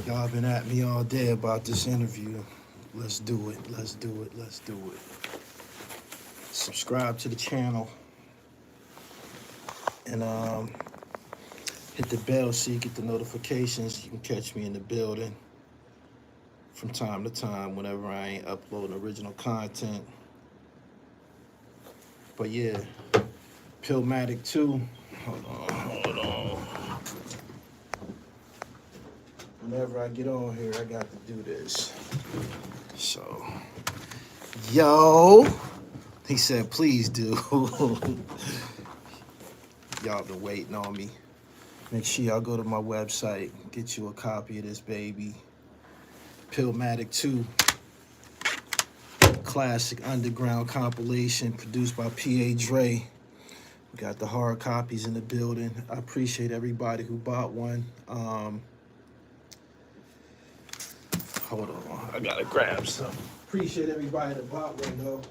Y'all been at me all day about this interview. Let's do it. Let's do it. Let's do it. Subscribe to the channel and hit the bell so you get the notifications. You can catch me in the building from time to time whenever I ain't uploading original content. But yeah, PILLMATIC 2. Hold on. Whenever I get on here, I got to do this. So, yo, he said, please do. Y'all been waiting on me. Make sure y'all go to my website, get you a copy of this baby. PILLMATIC 2. Classic underground compilation produced by THRU. We got the hard copies in the building. I appreciate everybody who bought one. Hold on, I gotta grab some. Appreciate everybody that bought one though.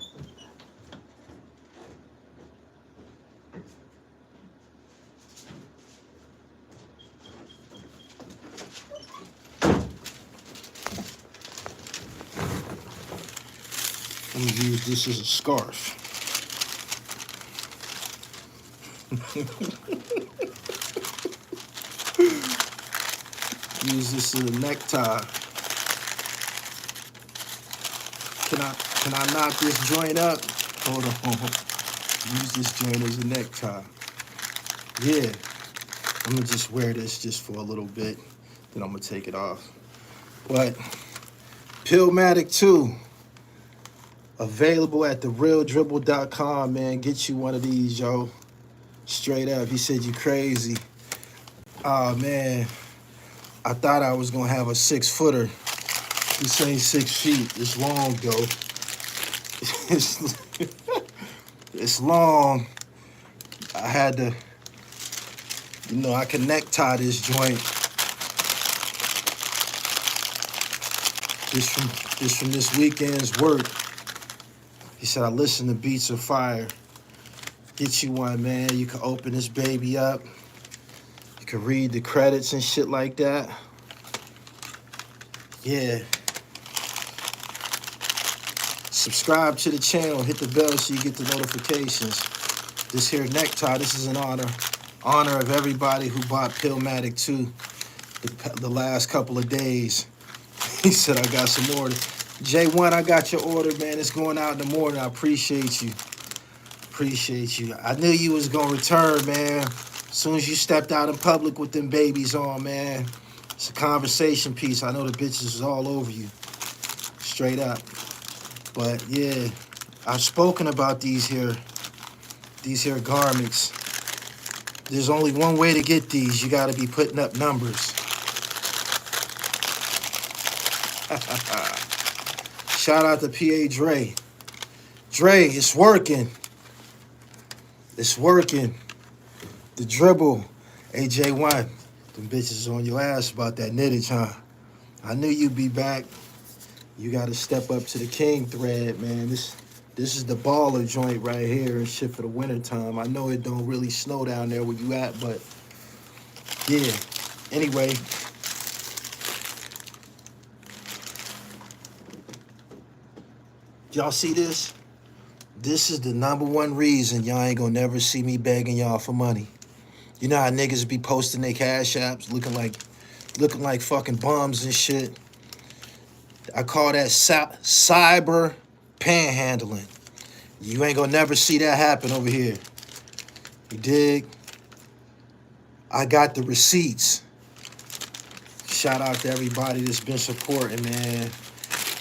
I'm gonna use this as a scarf. Use this as a necktie. Can I knock this joint up? Hold on. Use this joint as a necktie. Yeah. I'm gonna just wear this just for a little bit. Then I'm gonna take it off. But PILLMATIC 2. Available at therealdribble.com, man. Get you one of these, yo. Straight up. He said you crazy. Oh man. I thought I was gonna have a 6-footer. This ain't 6 feet. It's long though. It's long. I had to, I can necktie this joint. Just from this weekend's work. He said, I listen to Beats of Fire. Get you one, man. You can open this baby up. You can read the credits and shit like that. Yeah. Subscribe to the channel. Hit the bell so you get the notifications. This here necktie, this is an honor of everybody who bought PILLMATIC 2 the last couple of days. He said, I got some more. J1, I got your order, man. It's going out in the morning. I appreciate you. Appreciate you. I knew you was going to return, man. As soon as you stepped out in public with them babies on, man. It's a conversation piece. I know the bitches is all over you. Straight up. But, yeah. I've spoken about these here garments. There's only one way to get these. You got to be putting up numbers. Shout out to PA Dre. Dre, it's working. It's working. The dribble. AJ1. Them bitches on your ass about that knittage, huh? I knew you'd be back. You got to step up to the king thread, man. This is the baller joint right here and shit for the winter time. I know it don't really snow down there where you at, but yeah. Anyway. Y'all see this? This is the #1 reason y'all ain't gonna never see me begging y'all for money. You know how niggas be posting their cash apps looking like fucking bums and shit. I call that cyber panhandling. You ain't gonna never see that happen over here. You dig? I got the receipts. Shout out to everybody that's been supporting, man.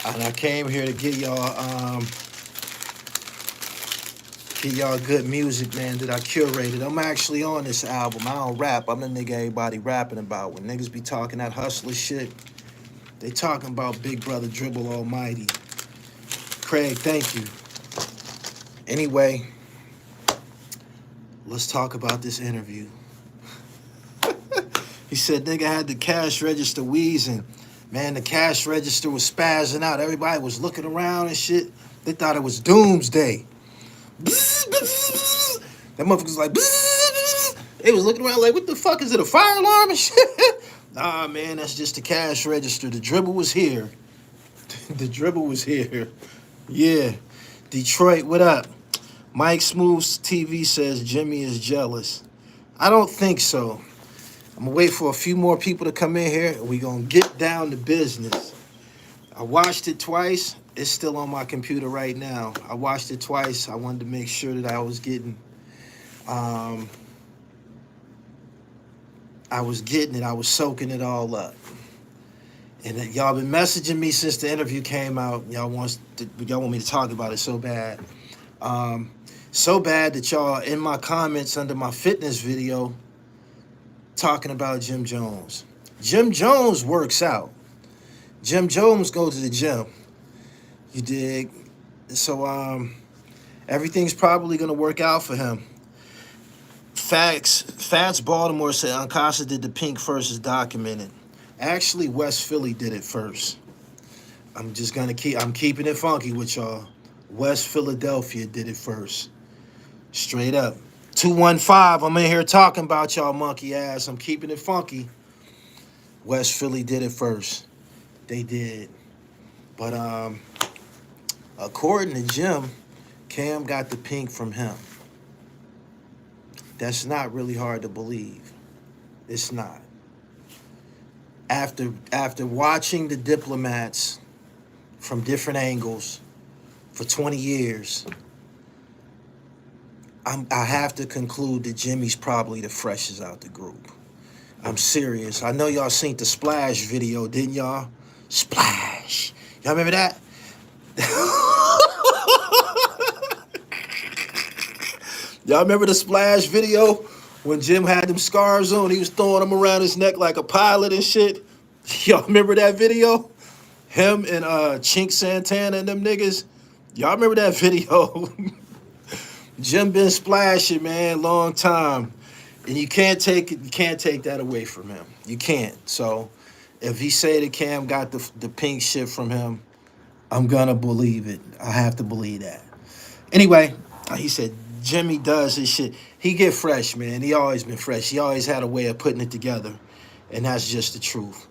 And I came here to get y'all good music, man, that I curated. I'm actually on this album. I don't rap. I'm the nigga everybody rapping about. When niggas be talking that hustler shit, they talking about Big Brother Dribble Almighty. Craig, thank you. Anyway, let's talk about this interview. He said nigga had the cash register wheezing. Man, the cash register was spazzing out. Everybody was looking around and shit. They thought it was doomsday. That motherfucker was like, they was looking around like, what the fuck, is it a fire alarm and shit? Nah, man, that's just the cash register. The dribble was here. The dribble was here. Yeah. Detroit, what up? Mike Smooth's TV says Jimmy is jealous. I don't think so. I'm gonna wait for a few more people to come in here and we gonna get down to business. I watched it twice. It's still on my computer right now. I watched it twice. I wanted to make sure that I was getting it. I was soaking it all up. And y'all been messaging me since the interview came out. Y'all want me to talk about it so bad. So bad that y'all in my comments under my fitness video talking about Jim Jones. Jim Jones works out. Jim Jones goes to the gym. You dig? So everything's probably gonna work out for him. Fats Baltimore said Ancasa did the pink first is documented. Actually, West Philly did it first. I'm keeping it funky with y'all. West Philadelphia did it first. Straight up. 215, I'm in here talking about y'all monkey ass. I'm keeping it funky. West Philly did it first. They did. But according to Jim, Cam got the pink from him. That's not really hard to believe. It's not. After watching the Diplomats from different angles for 20 years, I have to conclude that Jimmy's probably the freshest out the group. I'm serious. I know y'all seen the Splash video, didn't y'all? Splash. Y'all remember that? Y'all remember the Splash video when Jim had them scars on? He was throwing them around his neck like a pilot and shit. Y'all remember that video? Him and Chink Santana and them niggas. Y'all remember that video? Jim been splashing, man, long time. And you can't take that away from him. You can't. So if he say that Cam got the pink shit from him, I'm gonna believe it. I have to believe that. Anyway, he said Jimmy does his shit. He get fresh, man. He always been fresh. He always had a way of putting it together. And that's just the truth.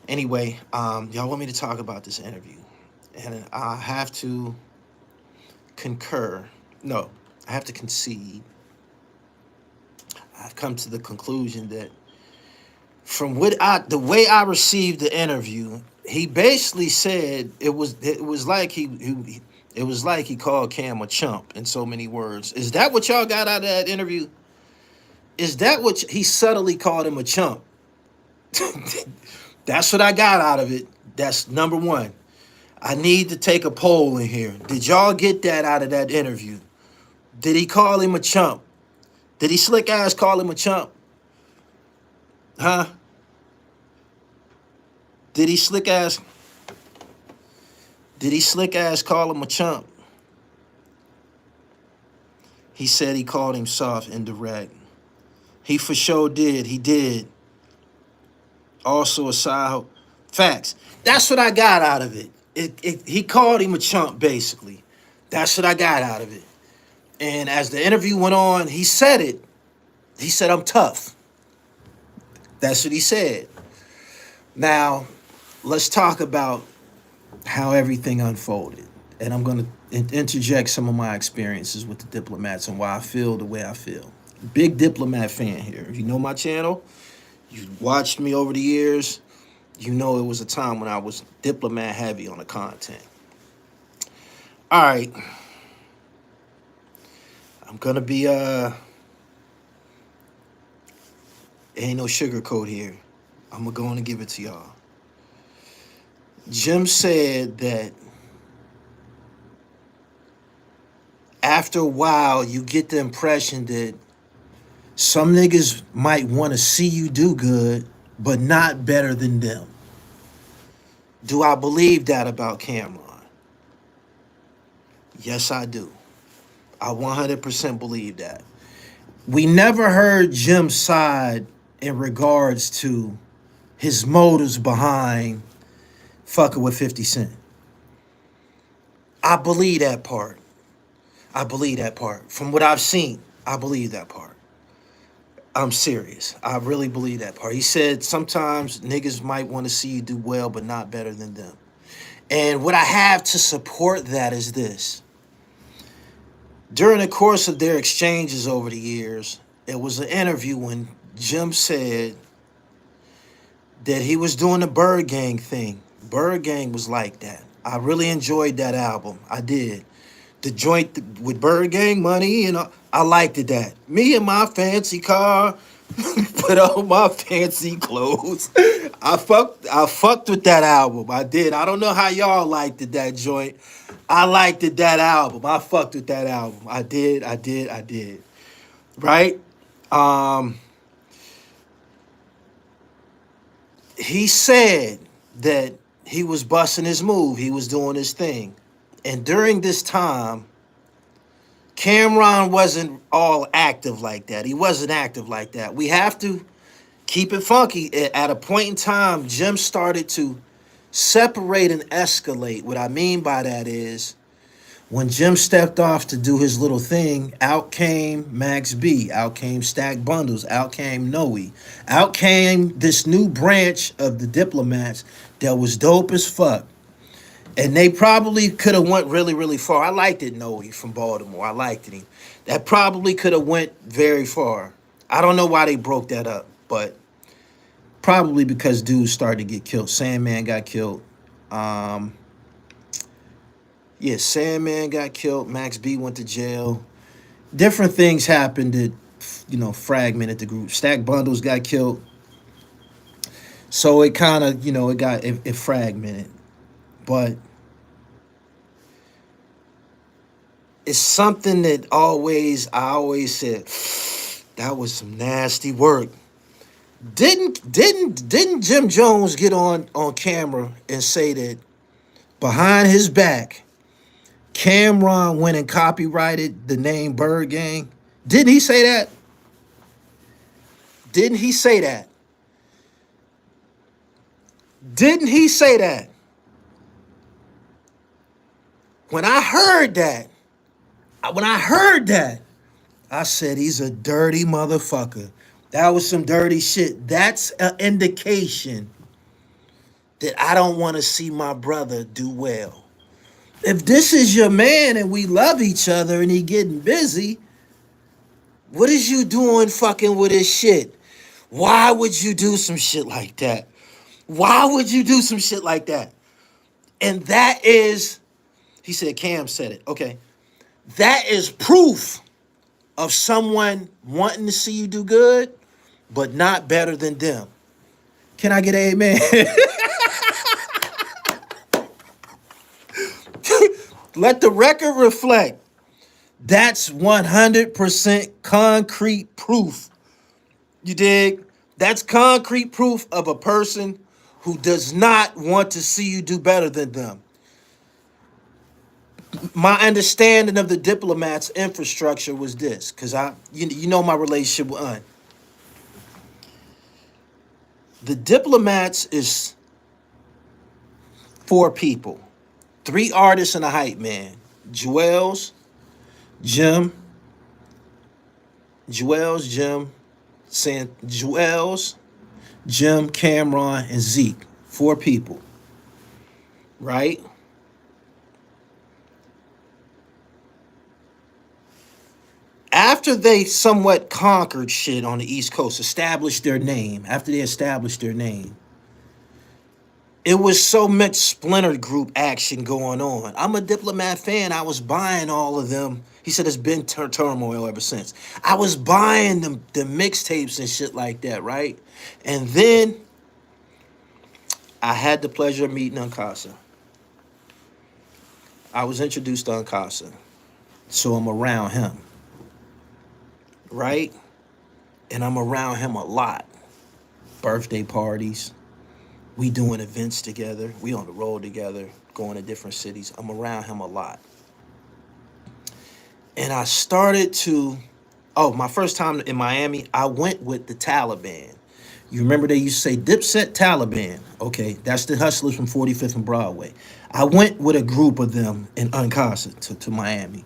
Anyway, y'all want me to talk about this interview. And I have to concur. No, I have to concede. I've come to the conclusion that from the way I received the interview, he basically said it was like he called Cam a chump in so many words. Is that what y'all got out of that interview? Is that what he subtly called him a chump? That's what I got out of it. That's number one. I need to take a poll in here. Did y'all get that out of that interview? Did he call him a chump? Did he slick ass call him a chump? Huh? Did he slick ass call him a chump? He said he called him soft and direct. He for sure did. He did. Also a side facts. That's what I got out of it. He called him a chump, basically. That's what I got out of it. And as the interview went on, he said it. He said, I'm tough. That's what he said. Now, let's talk about how everything unfolded. And I'm going to interject some of my experiences with the Diplomats and why I feel the way I feel. Big Diplomat fan here. If you know my channel, you watched me over the years, you know it was a time when I was Diplomat heavy on the content. All right. I'm going to be, ain't no sugarcoat here. I'm going to give it to y'all. Jim said that after a while, you get the impression that some niggas might want to see you do good, but not better than them. Do I believe that about Cameron? Yes, I do. I 100% believe that. We never heard Jim's side in regards to his motives behind fucking with 50 Cent. I believe that part. From what I've seen, I believe that part. I'm serious. I really believe that part. He said sometimes niggas might want to see you do well, but not better than them. And what I have to support that is this. During the course of their exchanges over the years, it was an interview when Jim said that he was doing the Bird Gang thing. Bird Gang was like that. I really enjoyed that album. I did. The joint with Bird Gang money, and I liked it that. Me and my fancy car, put on my fancy clothes. I fucked with that album. I did. I don't know how y'all liked it, that joint. I liked it, that album. I fucked with that album. I did. I did. Right? Um, he said that he was busting his move. He was doing his thing. And during this time, Cameron wasn't all active like that. He wasn't active like that. We have to keep it funky. At a point in time, Jim started to separate and escalate. What I mean by that is when Jim stepped off to do his little thing, out came Max B, out came Stack Bundles, out came Noe, out came this new branch of the Diplomats that was dope as fuck. And they probably could have went really, really far. I liked it, Noe from Baltimore. I liked him. That probably could have went very far. I don't know why they broke that up, but probably because dudes started to get killed. Sandman got killed. Yeah, Sandman got killed. Max B went to jail. Different things happened that, fragmented the group. Stack Bundles got killed. So it kind of, it fragmented. But it's something that I always said, that was some nasty work. Didn't Jim Jones get on camera and say that behind his back, Cameron went and copyrighted the name Bird Gang? Didn't he say that? Didn't he say that? Didn't he say that? When I heard that, I said, he's a dirty motherfucker. That was some dirty shit. That's an indication that I don't want to see my brother do well. If this is your man and we love each other and he getting busy, what is you doing fucking with his shit? Why would you do some shit like that? Why would you do some shit like that? And that is, he said, Cam said it. Okay. That is proof of someone wanting to see you do good, but not better than them. Can I get an amen? Let the record reflect. That's 100% concrete proof. You dig? That's concrete proof of a person who does not want to see you do better than them. My understanding of the Diplomats' infrastructure was this, because you know my relationship with Un. The Diplomats is 4 people, 3 artists and a hype man. Jewels, Jim, Cameron, and Zeke. 4 people, right? After they somewhat conquered shit on the East Coast, established their name, it was so much splinter group action going on. I'm a Diplomat fan. I was buying all of them. He said it's been turmoil ever since. I was buying the mixtapes and shit like that, right? And then I had the pleasure of meeting Uncasa. I was introduced to Uncasa. So I'm around him, right? And I'm around him a lot. Birthday parties. We doing events together. We on the road together, going to different cities. I'm around him a lot. And I started to, my first time in Miami, I went with the Taliban. You remember they used to say Dipset Taliban. Okay, that's the Hustlers from 45th and Broadway. I went with a group of them in Uncasa to Miami.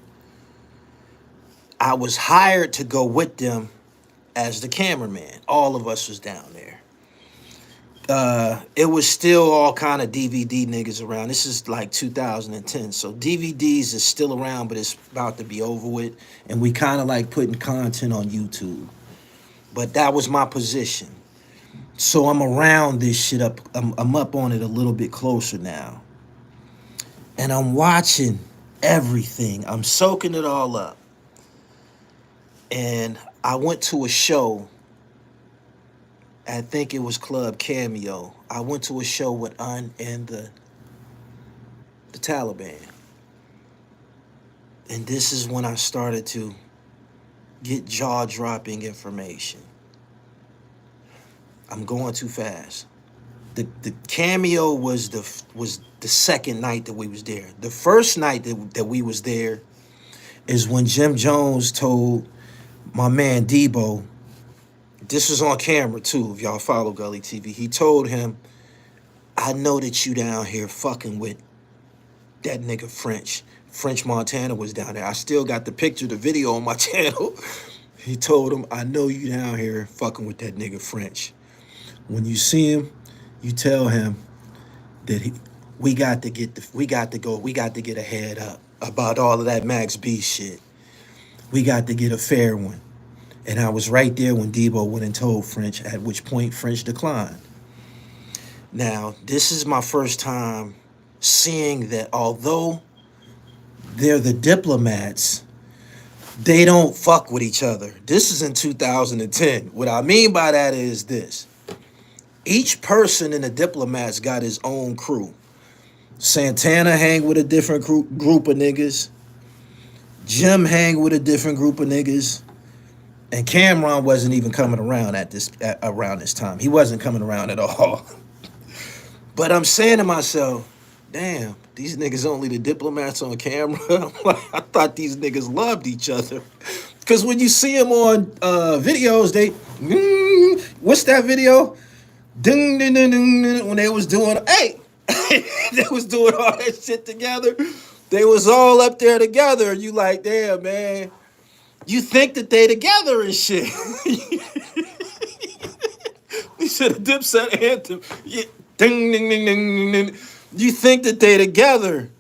I was hired to go with them as the cameraman. All of us was down there. It was still all kind of DVD niggas around. This is like 2010, so DVDs is still around, but it's about to be over with. And we kind of like putting content on YouTube. But that was my position. So I'm around this shit up. I'm up on it a little bit closer now. And I'm watching everything. I'm soaking it all up. And I went to a show. I think it was Club Cameo. I went to a show with Un and the Taliban. And this is when I started to get jaw-dropping information. I'm going too fast. The Cameo was the second night that we was there. The first night that we was there is when Jim Jones told my man Debo, this was on camera too, if y'all follow Gully TV, he told him, I know that you down here fucking with that nigga French. French Montana was down there. I still got the picture, the video on my channel. He told him, I know you down here fucking with that nigga French. When you see him, you tell him that we got to get a head up about all of that Max B shit. We got to get a fair one. And I was right there when Debo went and told French, at which point French declined. Now, this is my first time seeing that although they're the Diplomats, they don't fuck with each other. This is in 2010. What I mean by that is this. Each person in the Diplomats got his own crew. Santana hang with a different group of niggas. Jim hang with a different group of niggas. And Cameron wasn't even coming around around this time. He wasn't coming around at all. But I'm saying to myself, damn, these niggas only the Diplomats on camera. I thought these niggas loved each other. Because when you see them on videos, they, what's that video? Ding, ding, ding, ding, ding, when they was doing, hey, they was doing all that shit together. They was all up there together. You like, damn, man. You think that they together and shit. We should have Dipset anthem. Yeah. Ding, ding, ding, ding, ding. You think that they together.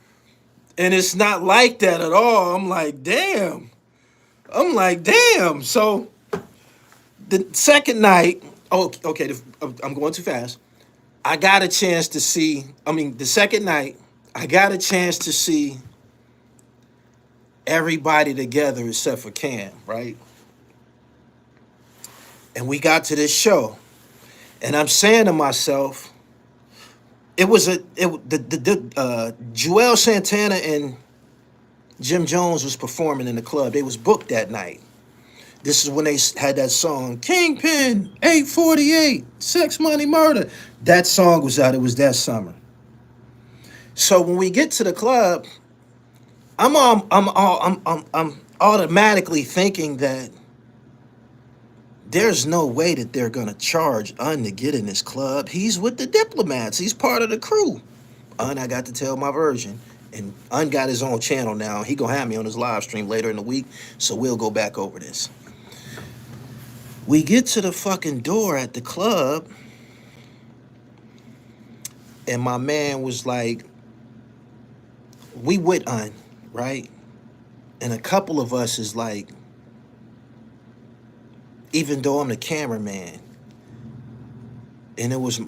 And it's not like that at all. I'm like, damn. So the second night, okay, I'm going too fast. I got a chance to see, the second night, I got a chance to see everybody together except for Cam, right? And we got to this show. And I'm saying to myself, Joel Santana and Jim Jones was performing in the club. They was booked that night. This is when they had that song, Kingpin, 848, Sex, Money, Murder. That song was out. It was that summer. So when we get to the club, I'm automatically thinking that there's no way that they're gonna charge Un to get in this club. He's with the Diplomats. He's part of the crew. Un, I got to tell my version. And Un got his own channel now. He gonna have me on his live stream later in the week, so we'll go back over this. We get to the fucking door at the club, and my man was like, we with Un, right? And a couple of us is like, even though I'm the cameraman, and it was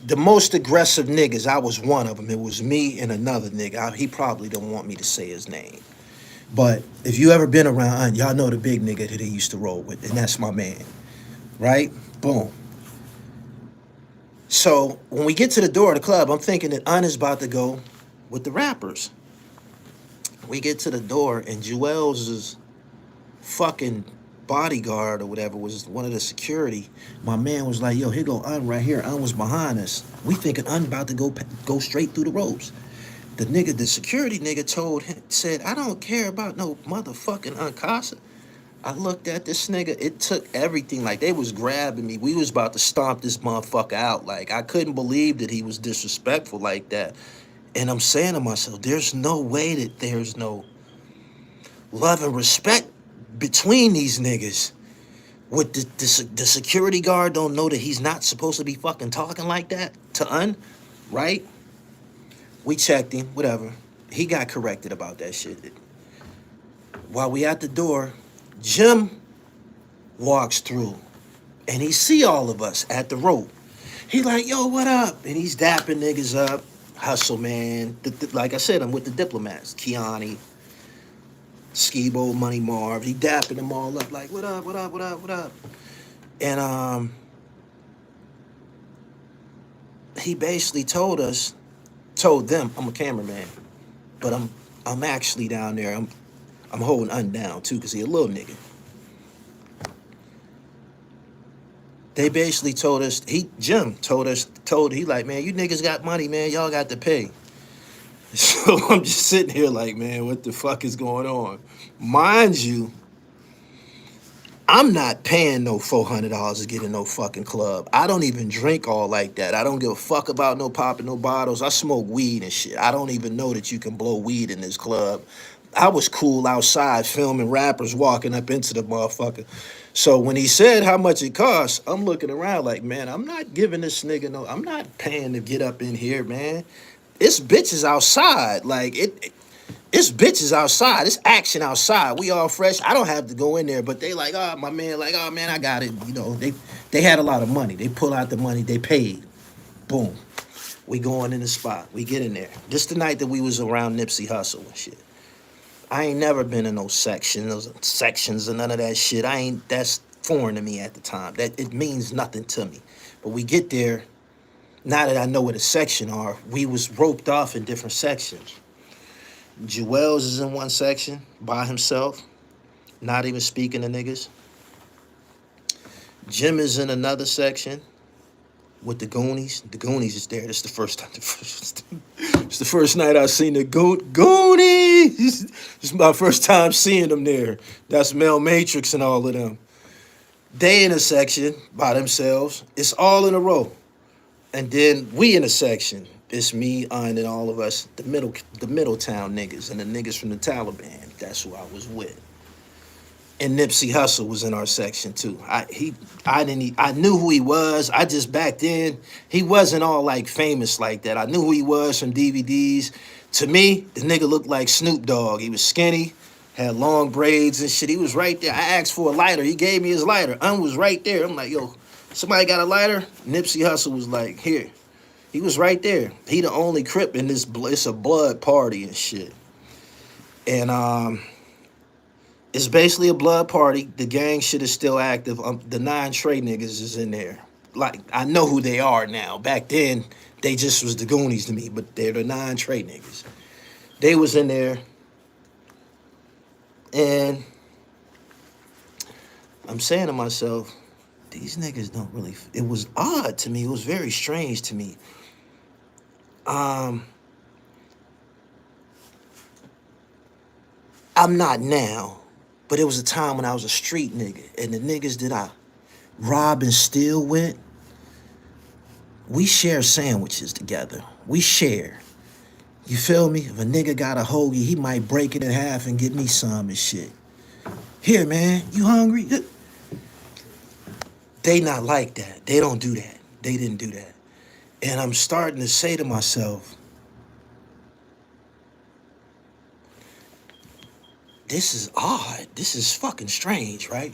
the most aggressive niggas, I was one of them. It was me and another nigga. He probably don't want me to say his name. But if you ever been around, y'all know the big nigga that he used to roll with, and that's my man, right? Boom. So when we get to the door of the club, I'm thinking that Un is about to go with the rappers. We get to the door, and Joel's fucking bodyguard or whatever was one of the security. My man was like, yo, here go Un right here. Un was behind us. We thinking Un about to go straight through the ropes. The security nigga said, I don't care about no motherfucking Uncasa. I looked at this nigga. It took everything. Like, they was grabbing me. We was about to stomp this motherfucker out. Like, I couldn't believe that he was disrespectful like that. And I'm saying to myself, there's no way that there's no love and respect between these niggas. What the security guard don't know that he's not supposed to be fucking talking like that to right? We checked him, whatever. He got corrected about that shit. While we at the door, Jim walks through and he see all of us at the rope. He like, yo, what up? And he's dapping niggas up. Hustle, man. Like I said, I'm with the Diplomats. Kiani, Skibo, Money Marv. He dapping them all up like, what up, what up, what up, what up? And he basically told them, I'm a cameraman, but I'm actually down there. I'm holding Un down too, cause he a little nigga. They basically told us, Jim told he like, man, you niggas got money, man, y'all got to pay. So I'm just sitting here like, man, what the fuck is going on? Mind you, I'm not paying no $400 to get in no fucking club. I don't even drink all like that. I don't give a fuck about no popping no bottles. I smoke weed and shit. I don't even know that you can blow weed in this club. I was cool outside filming rappers walking up into the motherfucker. So when he said how much it costs, I'm looking around like, man, I'm not giving this nigga I'm not paying to get up in here, man. It's bitches outside. Like, it's bitches outside. It's action outside. We all fresh. I don't have to go in there, but they like, oh, my man, like, oh, man, I got it. You know, they had a lot of money. They pull out the money. They paid. Boom. We going in the spot. We get in there. This the night that we was around Nipsey Hussle and shit. I ain't never been in those sections and none of that shit. That's foreign to me at the time. That it means nothing to me. But we get there, now that I know what a section are, we was roped off in different sections. Jewels is in one section by himself, not even speaking to niggas. Jim is in another section with the Goonies. The Goonies is there. This is the first time. It's the first night I seen the Goonies. This is my first time seeing them there. That's Mel Matrix and all of them. They in a section by themselves. It's all in a row. And then we in a section. It's me, and all of us, the Middletown niggas and the niggas from the Taliban. That's who I was with. And Nipsey Hussle was in our section too. I knew who he was. I just back then, he wasn't all like famous like that. I knew who he was from DVDs. To me, the nigga looked like Snoop Dogg. He was skinny, had long braids and shit. He was right there. I asked for a lighter. He gave me his lighter. Was right there. I'm like, yo, somebody got a lighter? Nipsey Hussle was like, here. He was right there. He the only Crip in this. It's a blood party and shit. And it's basically a blood party. The gang shit is still active. The 9 Trey niggas is in there. Like, I know who they are now. Back then, they just was the Goonies to me, but they're the 9 Trey niggas. They was in there. And I'm saying to myself, these niggas don't really... It was odd to me. It was very strange to me. I'm not now, but it was a time when I was a street nigga, and the niggas that I rob and steal with, we share sandwiches together. We share. You feel me? If a nigga got a hoagie, he might break it in half and get me some and shit. Here, man, you hungry? They not like that. They don't do that. They didn't do that. And I'm starting to say to myself, this is odd. This is fucking strange, right?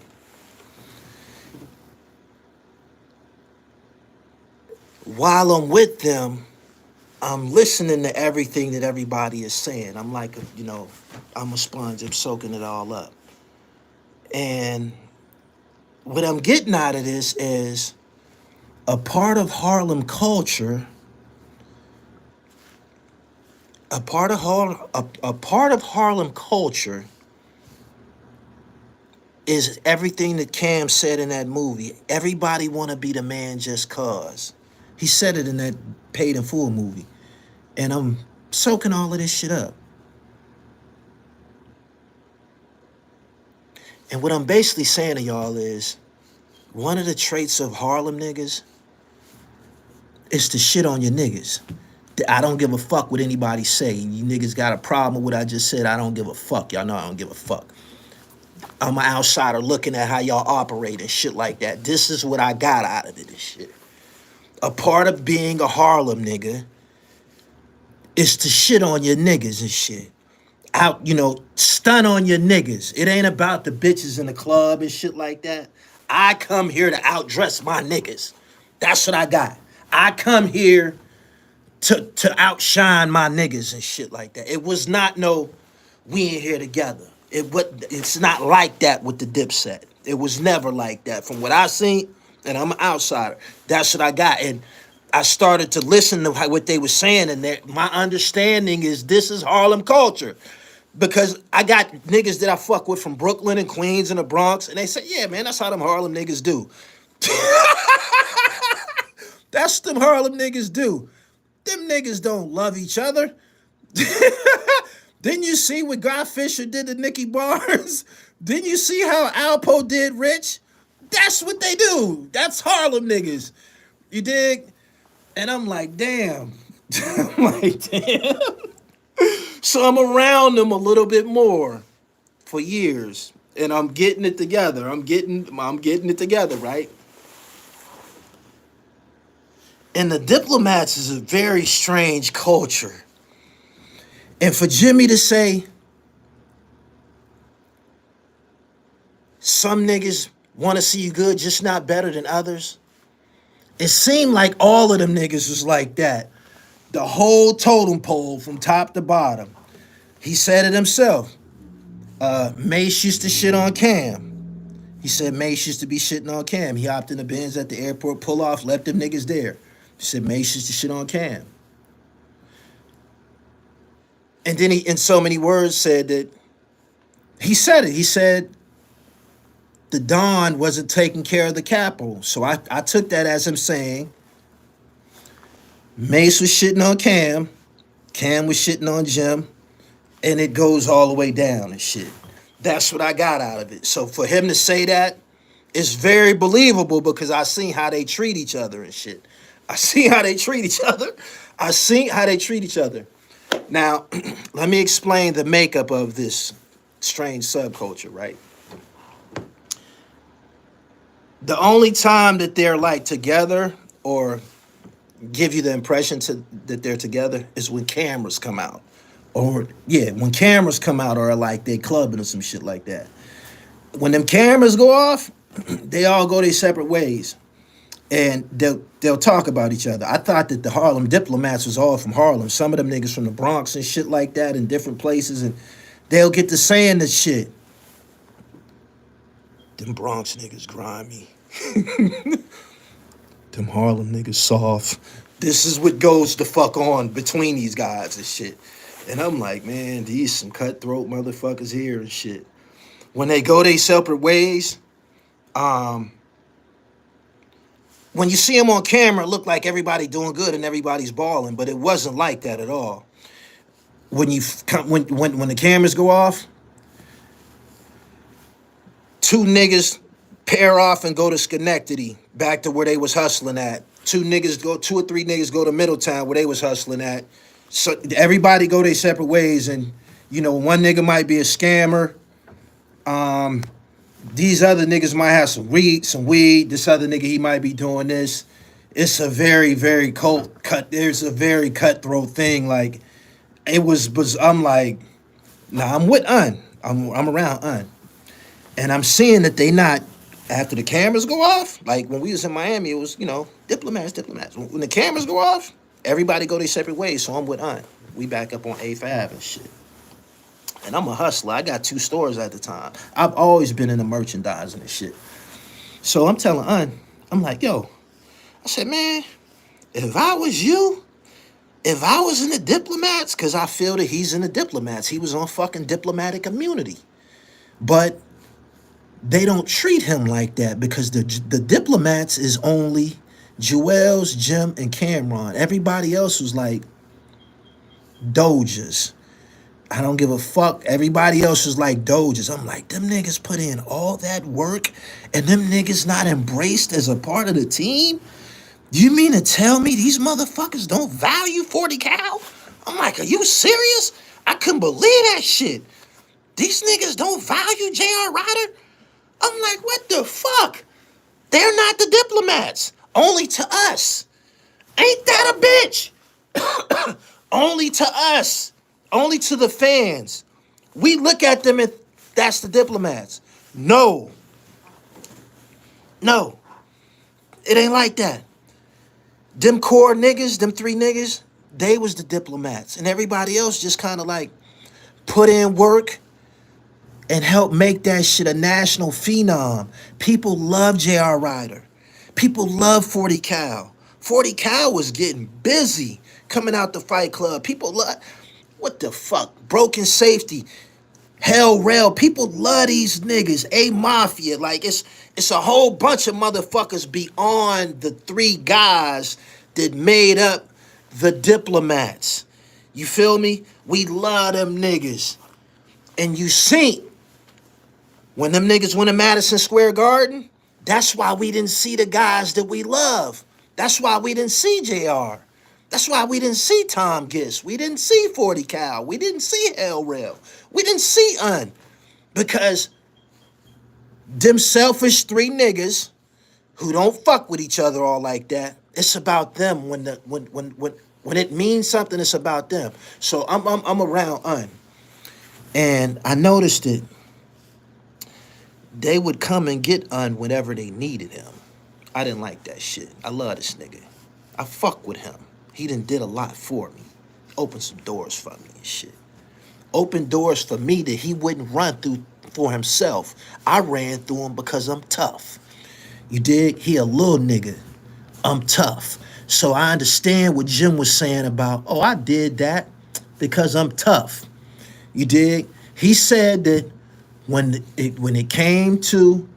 While I'm with them, I'm listening to everything that everybody is saying. I'm like, I'm a sponge. I'm soaking it all up. And what I'm getting out of this is a part of Harlem culture, a part of Harlem culture is everything that Cam said in that movie. Everybody want to be the man just cause. He said it in that Paid in Full movie. And I'm soaking all of this shit up. And what I'm basically saying to y'all is, one of the traits of Harlem niggas is to shit on your niggas. I don't give a fuck what anybody say. You niggas got a problem with what I just said. I don't give a fuck. Y'all know I don't give a fuck. I'm an outsider looking at how y'all operate and shit like that. This is what I got out of it and shit. A part of being a Harlem nigga is to shit on your niggas and shit. Out, stun on your niggas. It ain't about the bitches in the club and shit like that. I come here to outdress my niggas. That's what I got. I come here to outshine my niggas and shit like that. It was not no, we in here together. It's not like that with the Dipset. It was never like that. From what I seen, and I'm an outsider, that's what I got. And I started to listen to what they were saying, and my understanding is this is Harlem culture. Because I got niggas that I fuck with from Brooklyn and Queens and the Bronx, and they say, yeah, man, that's how them Harlem niggas do. That's them Harlem niggas do. Them niggas don't love each other. Didn't you see what Guy Fisher did to Nicky Barnes? Didn't you see how Alpo did Rich? That's what they do. That's Harlem niggas. You dig? And I'm like, damn. I'm like, damn. So I'm around them a little bit more for years. And I'm getting it together. I'm getting it together, right? And the Diplomats is a very strange culture. And for Jimmy to say, some niggas want to see you good, just not better than others. It seemed like all of them niggas was like that. The whole totem pole from top to bottom. He said it himself. Mace used to shit on Cam. He said Mace used to be shitting on Cam. He hopped in the Benz at the airport, pull off, left them niggas there. He said Mace used to shit on Cam. And then he, in so many words, said that he said it. He said the Don wasn't taking care of the capital. So I took that as him saying Mace was shitting on Cam. Cam was shitting on Jim. And it goes all the way down and shit. That's what I got out of it. So for him to say that, it's very believable because I seen how they treat each other and shit. I see how they treat each other. I see how they treat each other. Now, let me explain the makeup of this strange subculture, right? The only time that they're like together or give you the impression that they're together is when cameras come out. Or, yeah, when cameras come out or like they clubbing or some shit like that. When them cameras go off, they all go their separate ways. And they'll talk about each other. I thought that the Harlem Diplomats was all from Harlem. Some of them niggas from the Bronx and shit like that in different places. And they'll get to saying this shit. Them Bronx niggas grimy. Them Harlem niggas soft. This is what goes the fuck on between these guys and shit. And I'm like, man, these some cutthroat motherfuckers here and shit. When they go their separate ways, when you see them on camera, it look like everybody doing good and everybody's balling, but it wasn't like that at all. When the cameras go off, two niggas pair off and go to Schenectady, back to where they was hustling at. Two or three niggas go to Middletown where they was hustling at. So everybody go their separate ways, and one nigga might be a scammer. These other niggas might have some weed. This other nigga, he might be doing this. It's a very, very there's a very cutthroat thing. Like I'm like, nah, I'm with Un. I'm around Un. And I'm seeing that they not, after the cameras go off, like when we was in Miami, it was, diplomats. When the cameras go off, everybody go their separate ways, so I'm with Un. We back up on 8th Ave and shit. And I'm a hustler. I got 2 stores at the time. I've always been in the merchandising and shit. So I'm telling Un, I'm like, yo, I said, man, if I was you, if I was in the Diplomats, because I feel that he's in the Diplomats. He was on fucking diplomatic immunity. But they don't treat him like that because the Diplomats is only Jewels, Jim, and Cameron. Everybody else was like Dojas. I don't give a fuck. Everybody else was like Dojas. I'm like, them niggas put in all that work and them niggas not embraced as a part of the team? You mean to tell me these motherfuckers don't value 40 cal? I'm like, are you serious? I couldn't believe that shit. These niggas don't value J.R. Ryder? I'm like, what the fuck? They're not the diplomats. Only to us. Ain't that a bitch? Only to us. Only to the fans. We look at them and that's the diplomats. No. No. It ain't like that. Them core niggas, them three niggas, they was the diplomats. And everybody else just kind of like put in work and help make that shit a national phenom. People love J.R. Ryder. People love 40 Cal. 40 Cal was getting busy coming out the Fight Club. People love, what the fuck? Broken Safety, Hell Rail. People love these niggas. A Mafia. Like it's a whole bunch of motherfuckers beyond the three guys that made up the diplomats. You feel me? We love them niggas. And you see, when them niggas went to Madison Square Garden, that's why we didn't see the guys that we love. That's why we didn't see JR. That's why we didn't see Tom Gist. We didn't see 40 Cal. We didn't see Hell Rail. We didn't see Un. Because them selfish three niggas who don't fuck with each other all like that, it's about them. When it means something, it's about them. So I'm around Un. And I noticed it. They would come and get Un whenever they needed him. I didn't like that shit. I love this nigga. I fuck with him. He done did a lot for me. Opened some doors for me and shit. Opened doors for me that he wouldn't run through for himself. I ran through him because I'm tough. You dig? He a little nigga. I'm tough. So I understand what Jim was saying about, oh, I did that because I'm tough. You dig? He said that when it came to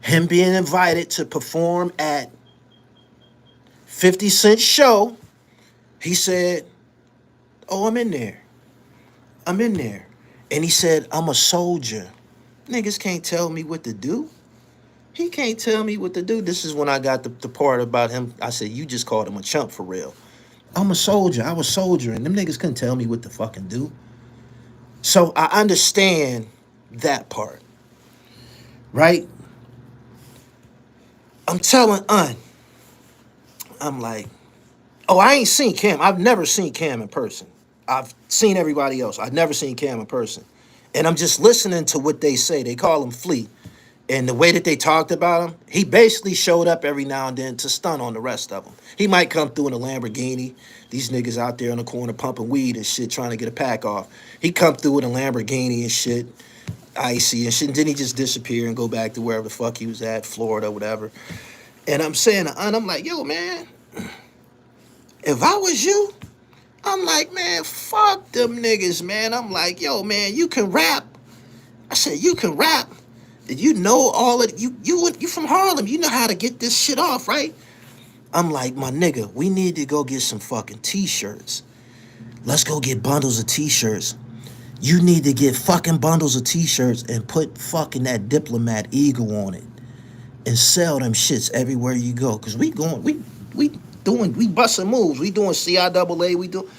him being invited to perform at 50 Cent's show, he said, oh, I'm in there. I'm in there. And he said, I'm a soldier. Niggas can't tell me what to do. He can't tell me what to do. This is when I got the part about him. I said, you just called him a chump for real. I'm a soldier. I was soldiering. Them niggas couldn't tell me what to fucking do. So I understand that part. Right? I'm telling Un. I'm like, oh, I ain't seen Cam. I've never seen Cam in person. I've seen everybody else. I've never seen Cam in person. And I'm just listening to what they say. They call him Fleet. And the way that they talked about him, he basically showed up every now and then to stun on the rest of them. He might come through in a Lamborghini. These niggas out there on the corner pumping weed and shit, trying to get a pack off. He come through in a Lamborghini and shit, icy and shit. And then he just disappear and go back to wherever the fuck he was at, Florida, whatever. And I'm saying to Un, I'm like, yo, man, if I was you, I'm like, man, fuck them niggas, man. I'm like, yo, man, you can rap. I said, you can rap. You know all of you from Harlem. You know how to get this shit off, right? I'm like, my nigga, we need to go get some fucking t-shirts. Let's go get bundles of t-shirts. You need to get fucking bundles of t-shirts and put fucking that diplomat eagle on it and sell them shits everywhere you go. Cause we busting moves. We doing CIAA. We do.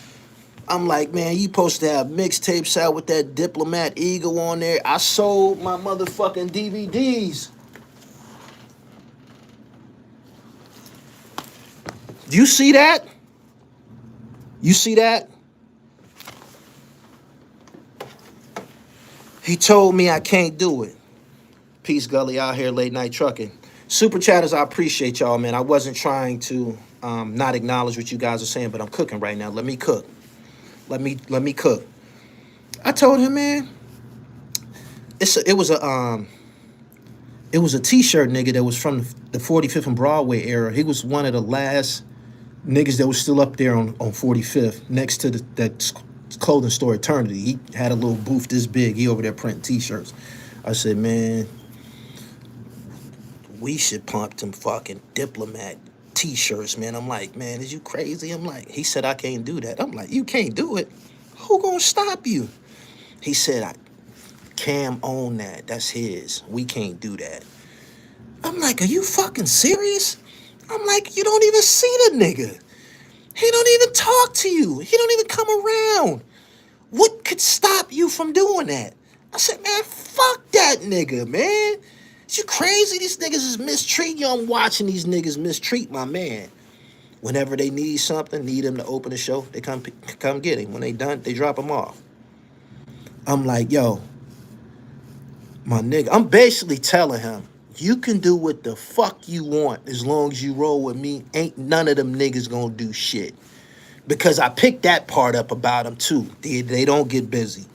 I'm like, man, you supposed to have mixtapes out with that diplomat eagle on there. I sold my motherfucking DVDs. Do you see that? You see that? He told me I can't do it. Peace, Gully, out here late night trucking. Super chatters, I appreciate y'all, man. I wasn't trying to not acknowledge what you guys are saying, but I'm cooking right now. Let me cook. Let me cook. I told him, man, it was a t-shirt nigga that was from the 45th and Broadway era. He was one of the last niggas that was still up there on 45th next to that clothing store Eternity. He had a little booth this big. He over there printing t-shirts. I said, man, we should pump them fucking diplomat t-shirts, man. I'm like, man, is you crazy? I'm like, he said, I can't do that. I'm like, you can't do it? Who gonna stop you? He said, Cam own that. That's his. We can't do that. I'm like, are you fucking serious? I'm like, you don't even see the nigga. He don't even talk to you. He don't even come around. What could stop you from doing that? I said, man, fuck that nigga, man. Is you crazy? These niggas is mistreating you. I'm watching these niggas mistreat my man. Whenever they need something, need him to open the show, they come get him. When they done, they drop him off. I'm like, yo, my nigga, I'm basically telling him, you can do what the fuck you want as long as you roll with me. Ain't none of them niggas gonna do shit. Because I picked that part up about them too. They don't get busy.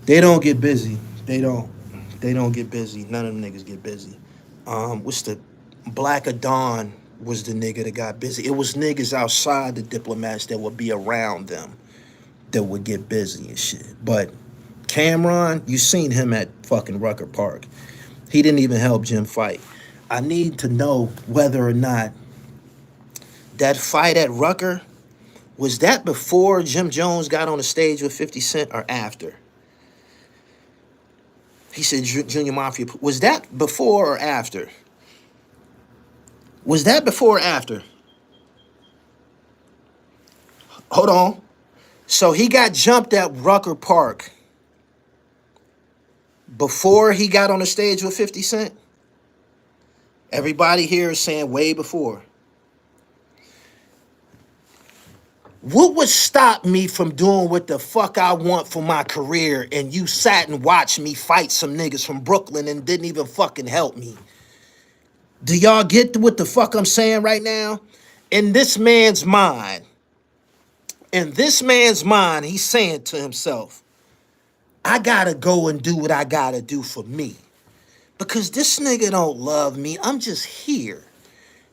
They don't get busy. They don't get busy. None of them niggas get busy. What's the Black of Dawn was the nigga that got busy. It was niggas outside the Diplomats that would be around them that would get busy and shit. But Cameron, you seen him at fucking Rucker Park. He didn't even help Jim fight. I need to know whether or not that fight at Rucker, was that before Jim Jones got on the stage with 50 Cent or after? He said Junior Mafia. Was that before or after? Was that before or after? Hold on. So he got jumped at Rucker Park before he got on the stage with 50 Cent? Everybody here is saying way before. What would stop me from doing what the fuck I want for my career and you sat and watched me fight some niggas from Brooklyn and didn't even fucking help me? Do y'all get what the fuck I'm saying right now? In this man's mind, he's saying to himself, I gotta go and do what I gotta do for me. Because this nigga don't love me. I'm just here.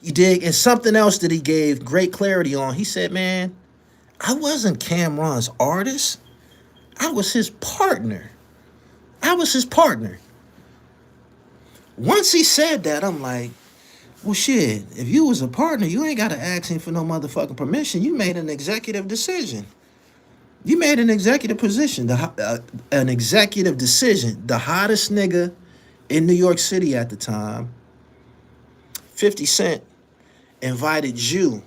You dig? And something else that he gave great clarity on, he said, man, I wasn't Cameron's artist. I was his partner. Once he said that, I'm like, well, shit, if you was a partner, you ain't got to ask him for no motherfucking permission. You made an executive decision. You made an executive position, an executive decision. The hottest nigga in New York City at the time, 50 Cent, invited you,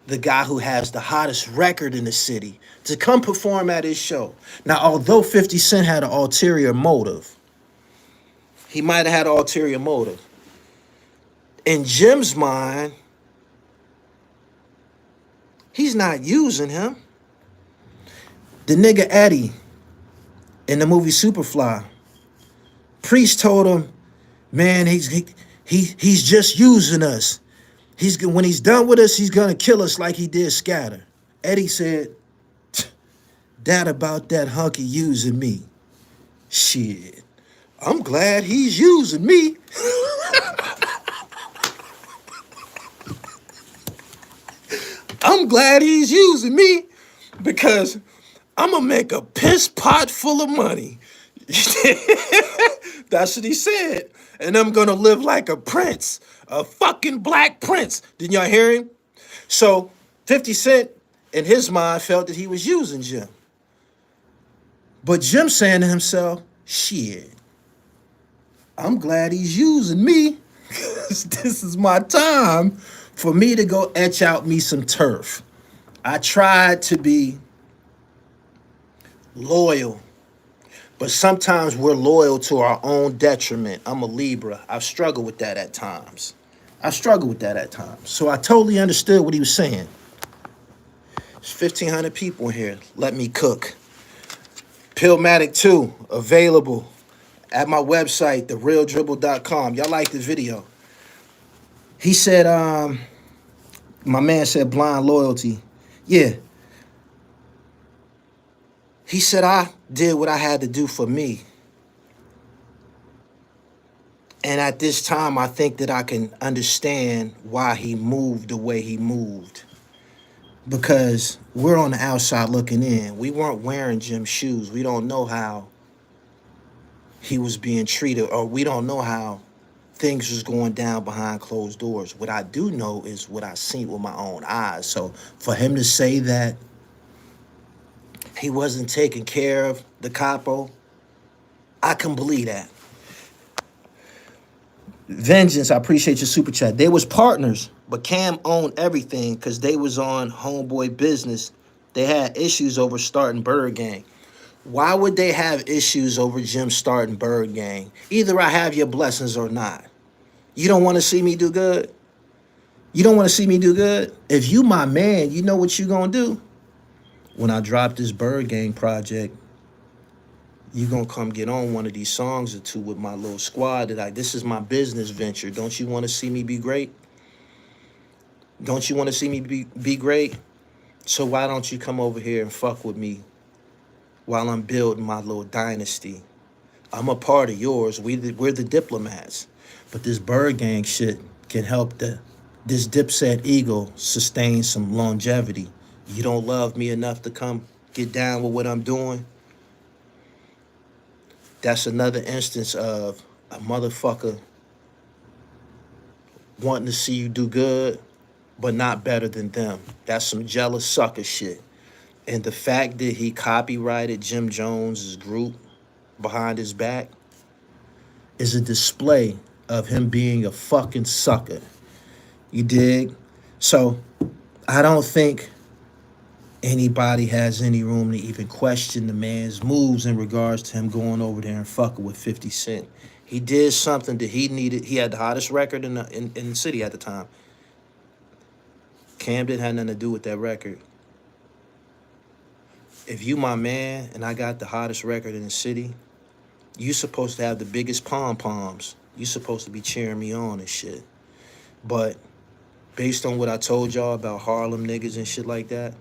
the guy who has the hottest record in the city, to come perform at his show. Now, although 50 Cent had an ulterior motive, he might have had an ulterior motive. In Jim's mind, he's not using him. The nigga Eddie in the movie Superfly, Priest told him, man, he's just using us. When he's done with us, he's gonna kill us like he did Scatter. Eddie said, that about that hunky using me. Shit, I'm glad he's using me. I'm glad he's using me because I'm gonna make a piss pot full of money. That's what he said. And I'm gonna live like a prince, a fucking black prince. Didn't y'all hear him? So 50 Cent, in his mind, felt that he was using Jim. But Jim saying to himself, shit, I'm glad he's using me. This is my time for me to go etch out me some turf. I tried to be loyal, but sometimes we're loyal to our own detriment. I'm a Libra. I've struggled with that at times. So I totally understood what he was saying. There's 1,500 people in here. Let me cook. PILLMATIC 2, available at my website, therealdribble.com. Y'all like the video. He said, my man said blind loyalty. Yeah. He said, I did what I had to do for me. And at this time, I think that I can understand why he moved the way he moved. Because we're on the outside looking in. We weren't wearing Jim's shoes. We don't know how he was being treated, or we don't know how things was going down behind closed doors. What I do know is what I seen with my own eyes. So for him to say that he wasn't taking care of the capo, I can believe that. Vengeance, I appreciate your super chat. They was partners, but Cam owned everything because they was on Homeboy Business. They had issues over starting Bird Gang. Why would they have issues over Jim starting Bird Gang? Either I have your blessings or not. You don't want to see me do good? You don't want to see me do good? If you my man, you know what you gonna do? When I drop this Bird Gang project, you gonna come get on one of these songs or two with my little squad this is my business venture. Don't you want to see me be great? Don't you want to see me be great? So why don't you come over here and fuck with me while I'm building my little dynasty? I'm a part of yours. We're the diplomats. But this Bird Gang shit can help this Dipset ego sustain some longevity. You don't love me enough to come get down with what I'm doing? That's another instance of a motherfucker wanting to see you do good, but not better than them. That's some jealous sucker shit. And the fact that he copyrighted Jim Jones's group behind his back is a display of him being a fucking sucker. You dig? So I don't think anybody has any room to even question the man's moves in regards to him going over there and fucking with 50 Cent. He did something that he needed. He had the hottest record in the city at the time. Camden had nothing to do with that record. If you my man and I got the hottest record in the city, you supposed to have the biggest pom-poms. You supposed to be cheering me on and shit. But based on what I told y'all about Harlem niggas and shit like that,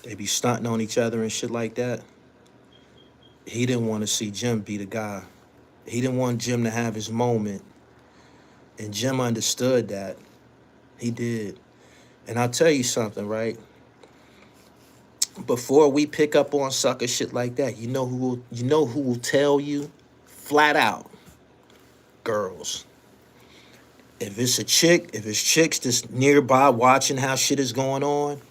they be stunting on each other and shit like that. He didn't want to see Jim be the guy. He didn't want Jim to have his moment. And Jim understood that. He did. And I'll tell you something, right? Before we pick up on sucker shit like that, you know who will tell you flat out? Girls. If it's chicks that's nearby watching how shit is going on,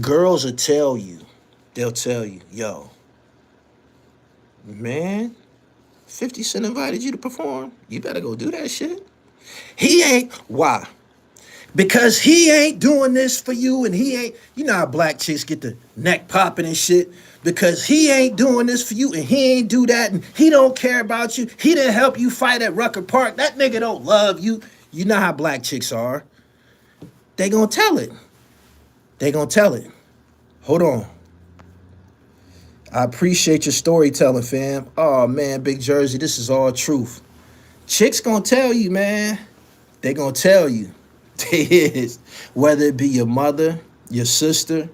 girls will tell you. They'll tell you, yo, man, 50 Cent invited you to perform. You better go do that shit. He ain't. Why? Because he ain't doing this for you, and he ain't. You know how black chicks get the neck popping and shit? Because he ain't doing this for you, and he ain't do that, and he don't care about you. He didn't help you fight at Rucker Park. That nigga don't love you. You know how black chicks are. They gonna tell it. They gonna tell it. Hold on. I appreciate your storytelling, fam. Oh, man, Big Jersey, this is all truth. Chicks gonna tell you, man. They gonna tell you. They is. Whether it be your mother, your sister,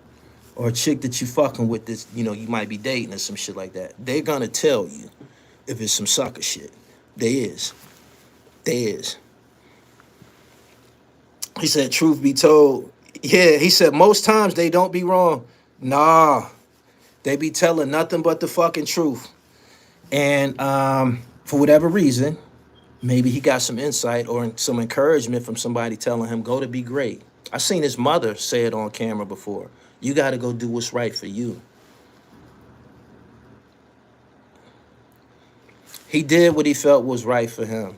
or a chick that you fucking with this, you might be dating or some shit like that. They gonna tell you if it's some sucker shit. They is. They is. He said, truth be told. Yeah, he said, most times they don't be wrong. Nah. They be telling nothing but the fucking truth. And for whatever reason, maybe he got some insight or some encouragement from somebody telling him, go to be great. I seen his mother say it on camera before. You got to go do what's right for you. He did what he felt was right for him.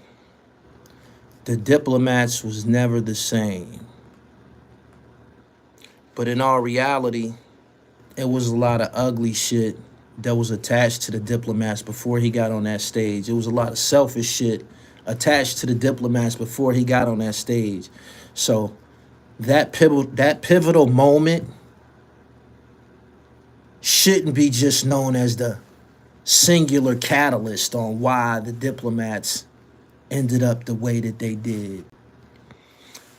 The Diplomats was never the same. But in all reality, it was a lot of ugly shit that was attached to the Diplomats before he got on that stage. It was a lot of selfish shit attached to the Diplomats before he got on that stage. So that pivotal moment shouldn't be just known as the singular catalyst on why the Diplomats ended up the way that they did.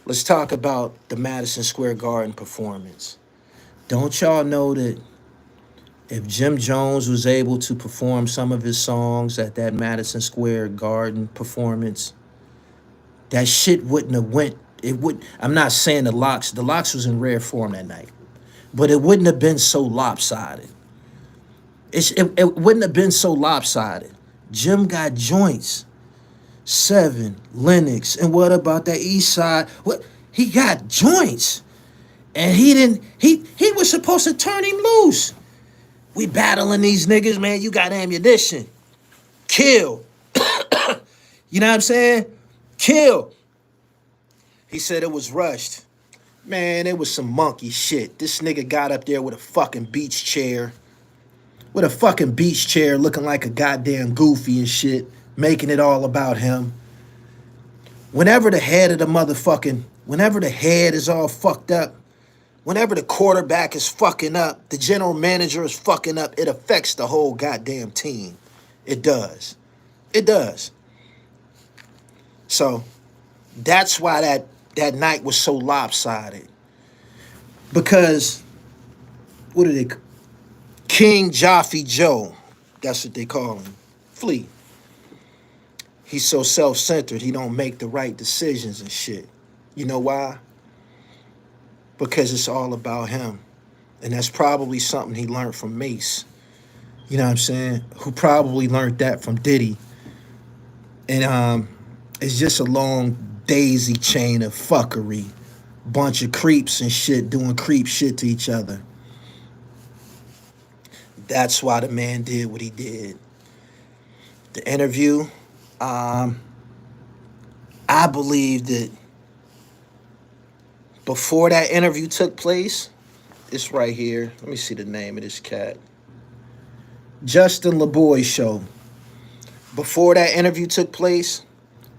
Let's talk about the Madison Square Garden performance. Don't y'all know that if Jim Jones was able to perform some of his songs at that Madison Square Garden performance, that shit wouldn't have went. It would. I'm not saying the Locks was in rare form that night, but it wouldn't have been so lopsided. It wouldn't have been so lopsided. Jim got joints. Seven, Lennox, and what about that East Side? What he got joints. And he was supposed to turn him loose. We battling these niggas, man. You got ammunition. Kill. You know what I'm saying? Kill. He said it was rushed. Man, it was some monkey shit. This nigga got up there with a fucking beach chair. With a fucking beach chair looking like a goddamn goofy and shit. Making it all about him. Whenever the head of the motherfucking, whenever the head is all fucked up, whenever the quarterback is fucking up, the general manager is fucking up, it affects the whole goddamn team. It does. It does. So that's why that night was so lopsided. Because, what are they? King Jaffe Joe, that's what they call him. Flea. He's so self-centered, he don't make the right decisions and shit. You know why? Because it's all about him. And that's probably something he learned from Mace. You know what I'm saying? Who probably learned that from Diddy. And it's just a long daisy chain of fuckery. Bunch of creeps and shit doing creep shit to each other. That's why the man did what he did. The interview, I believe that before that interview took place, it's right here. Let me see the name of this cat. Justin LeBoy Show. Before that interview took place,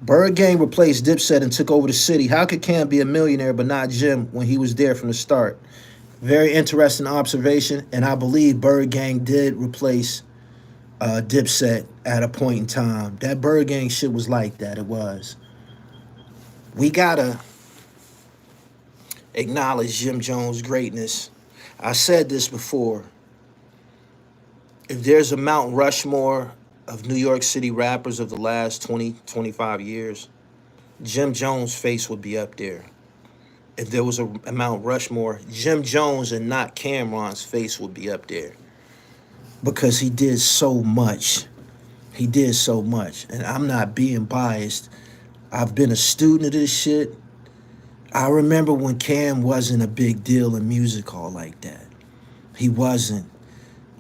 Bird Gang replaced Dipset and took over the city. How could Cam be a millionaire but not Jim when he was there from the start? Very interesting observation, and I believe Bird Gang did replace Dipset at a point in time. That Bird Gang shit was like that. It was. We gotta acknowledge Jim Jones' greatness. I said this before. If there's a Mount Rushmore of New York City rappers of the last 20, 25 years, Jim Jones' face would be up there. If there was a Mount Rushmore, Jim Jones and not Cameron's face would be up there. Because he did so much. He did so much. And I'm not being biased. I've been a student of this shit. I remember when Cam wasn't a big deal in music hall like that. He wasn't.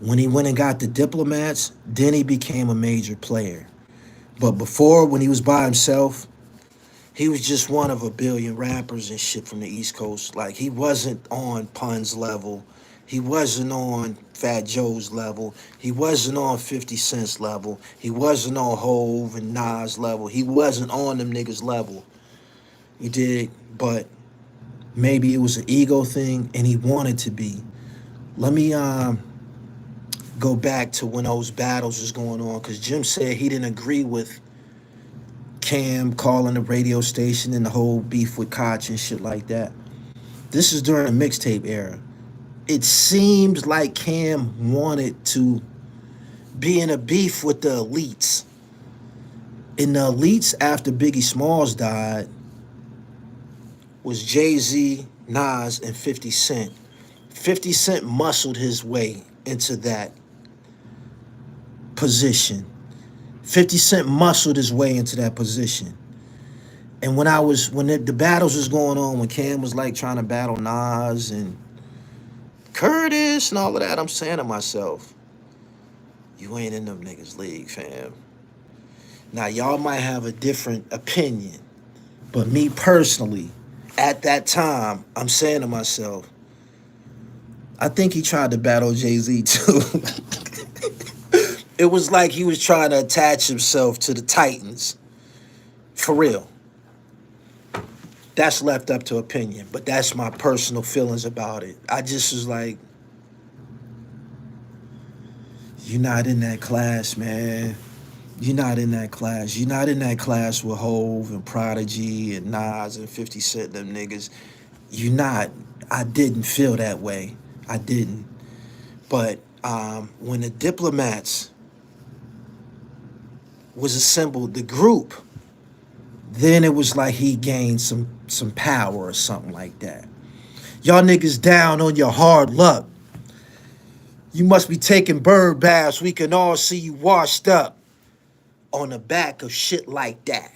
When he went and got the Diplomats, then he became a major player. But before, when he was by himself, he was just one of a billion rappers and shit from the East Coast. Like, he wasn't on Pun's level. He wasn't on Fat Joe's level. He wasn't on 50 Cent's level. He wasn't on Hove and Nas level. He wasn't on them niggas' level. You dig? But maybe it was an ego thing and he wanted to be. Let me go back to when those battles was going on, because Jim said he didn't agree with Cam calling the radio station and the whole beef with Koch and shit like that. This is during the mixtape era. It seems like Cam wanted to be in a beef with the elites. And the elites, after Biggie Smalls died, was Jay-Z, Nas, and 50 Cent. 50 Cent muscled his way into that position. 50 Cent muscled his way into that position. And when the battles was going on, when Cam was like trying to battle Nas and Curtis and all of that, I'm saying to myself, you ain't in them niggas' league, fam. Now, y'all might have a different opinion, but me personally, at that time, I'm saying to myself, I think he tried to battle Jay-Z too. It was like he was trying to attach himself to the Titans. For real. That's left up to opinion, but that's my personal feelings about it. I just was like, you're not in that class, man. You're not in that class. You're not in that class with Hove and Prodigy and Nas and 50 Cent, them niggas. You're not. I didn't feel that way. I didn't. But when the Diplomats was assembled, the group, then it was like he gained some power or something like that. Y'all niggas down on your hard luck. You must be taking bird baths. We can all see you washed up on the back of shit like that.